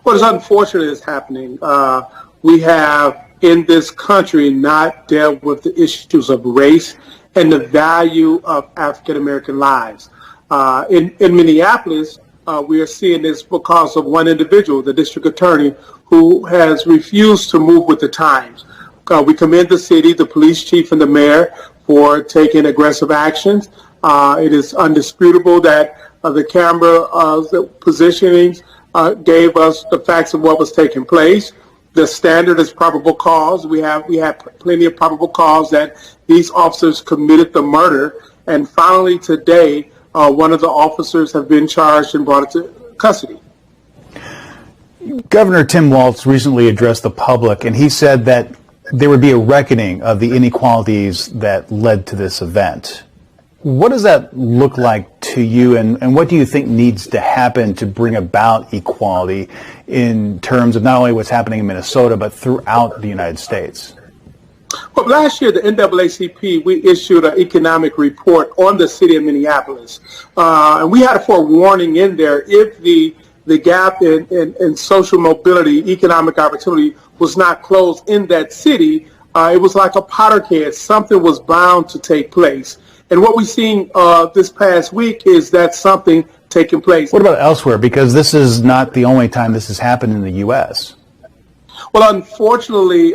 What is unfortunate is happening. We have in this country not dealt with the issues of race and the value of African American lives. In Minneapolis, we are seeing this because of one individual, the district attorney, who has refused to move with the times. We commend the city, the police chief, and the mayor for taking aggressive actions. It is undisputable that the camera positionings gave us the facts of what was taking place. The standard is probable cause. We have plenty of probable cause that these officers committed the murder. And finally today, one of the officers have been charged and brought into custody. Governor Tim Walz recently addressed the public, and he said that there would be a reckoning of the inequalities that led to this event. What does that look like to you, and what do you think needs to happen to bring about equality in terms of not only what's happening in Minnesota, but throughout the United States? Well, last year, the NAACP, we issued an economic report on the city of Minneapolis. And we had a forewarning in there if the gap in social mobility, economic opportunity was not closed in that city, it was like a powder keg. Something was bound to take place. And what we've seen this past week is that something taking place. What about elsewhere? Because this is not the only time this has happened in the U.S. Well, unfortunately,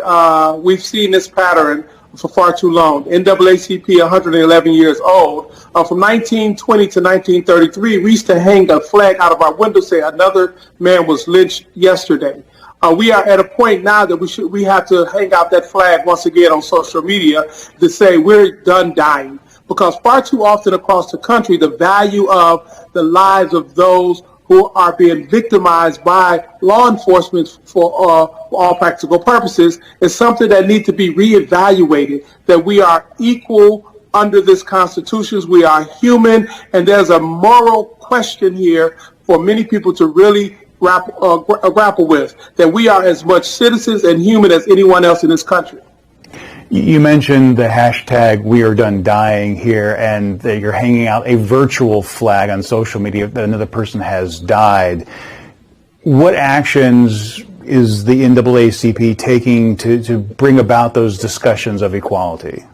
we've seen this pattern for far too long. NAACP, 111 years old. From 1920 to 1933, we used to hang a flag out of our window saying another man was lynched yesterday. We are at a point now that we have to hang out that flag once again on social media to say we're done dying. Because far too often across the country, the value of the lives of those who are being victimized by law enforcement for all practical purposes is something that needs to be reevaluated, that we are equal under this Constitution, we are human, and there's a moral question here for many people to really grapple with, that we are as much citizens and human as anyone else in this country. You mentioned the hashtag We Are Done Dying here, and that you're hanging out a virtual flag on social media that another person has died. What actions is the NAACP taking to bring about those discussions of equality?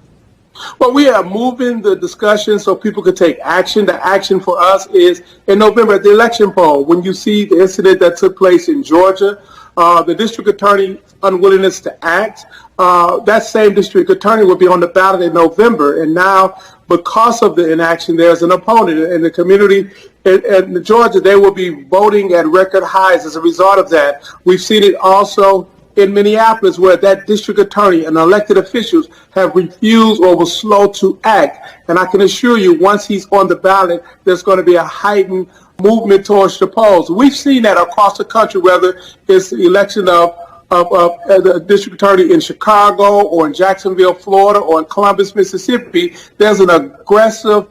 Well, we are moving the discussion so people can take action. The action for us is in November at the election poll. When you see the incident that took place in Georgia, the district attorney unwillingness to act, that same district attorney will be on the ballot in November. And now, because of the inaction, there's an opponent in the community in Georgia. They will be voting at record highs as a result of that. We've seen it also in Minneapolis, where that district attorney and elected officials have refused or were slow to act. And I can assure you, once he's on the ballot, there's going to be a heightened movement towards the polls. We've seen that across the country, whether it's the election of the district attorney in Chicago or in Jacksonville, Florida, or in Columbus, Mississippi. There's an aggressive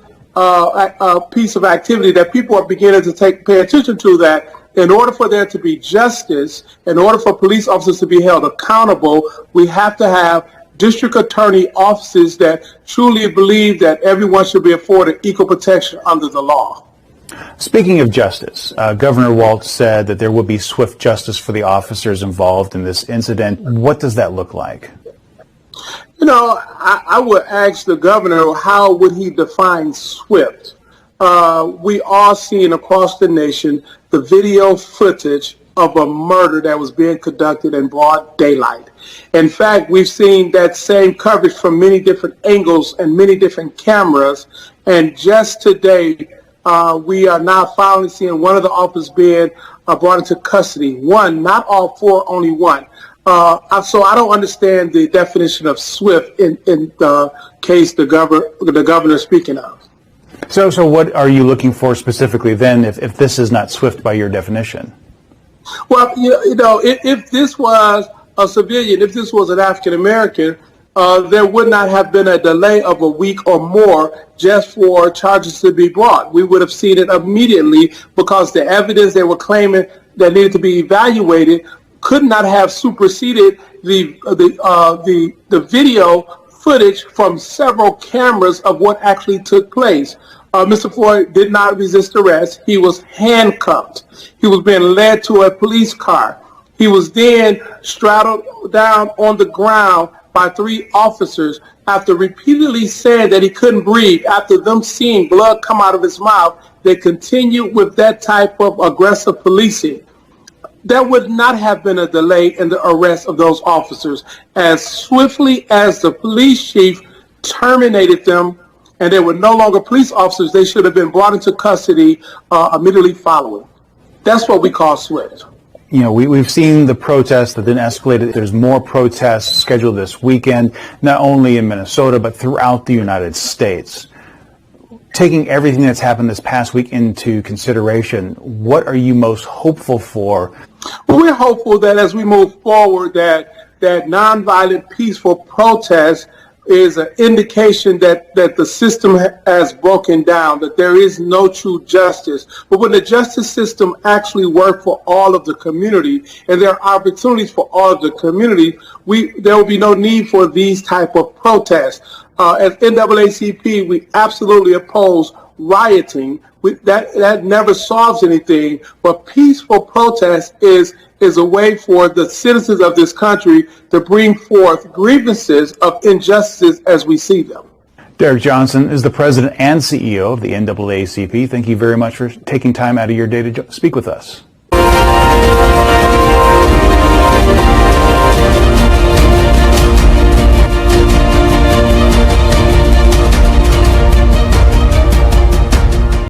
piece of activity that people are beginning to pay attention to, that in order for there to be justice, in order for police officers to be held accountable, we have to have district attorney offices that truly believe that everyone should be afforded equal protection under the law. Speaking of justice, Governor Walz said that there will be swift justice for the officers involved in this incident. What does that look like? You know, I would ask the governor, how would he define swift? We are seeing across the nation the video footage of a murder that was being conducted in broad daylight. In fact, we've seen that same coverage from many different angles and many different cameras. And just today, we are now finally seeing one of the officers being brought into custody. One, not all four, only one. So I don't understand the definition of swift in the case the governor is speaking of. So what are you looking for specifically then, if this is not swift by your definition? Well, you know, if this was a civilian, if this was an African American, there would not have been a delay of a week or more just for charges to be brought. We would have seen it immediately, because the evidence they were claiming that needed to be evaluated could not have superseded the video footage from several cameras of what actually took place. Mr. Floyd did not resist arrest. He was handcuffed. He was being led to a police car. He was then straddled down on the ground by 3 officers after repeatedly saying that he couldn't breathe. After them seeing blood come out of his mouth, they continued with that type of aggressive policing. There would not have been a delay in the arrest of those officers. As swiftly as the police chief terminated them and they were no longer police officers, they should have been brought into custody immediately following. That's what we call swift. You know, we've seen the protests that then escalated. There's more protests scheduled this weekend, not only in Minnesota, but throughout the United States. Taking everything that's happened this past week into consideration, what are you most hopeful for? Well, we're hopeful that as we move forward, that nonviolent, peaceful protest is an indication that the system has broken down, that there is no true justice. But when the justice system actually works for all of the community, and there are opportunities for all of the community, there will be no need for these type of protests. As NAACP, we absolutely oppose rioting. That never solves anything, but peaceful protest is a way for the citizens of this country to bring forth grievances of injustices as we see them. Derrick Johnson is the president and CEO of the NAACP. Thank you very much for taking time out of your day to speak with us.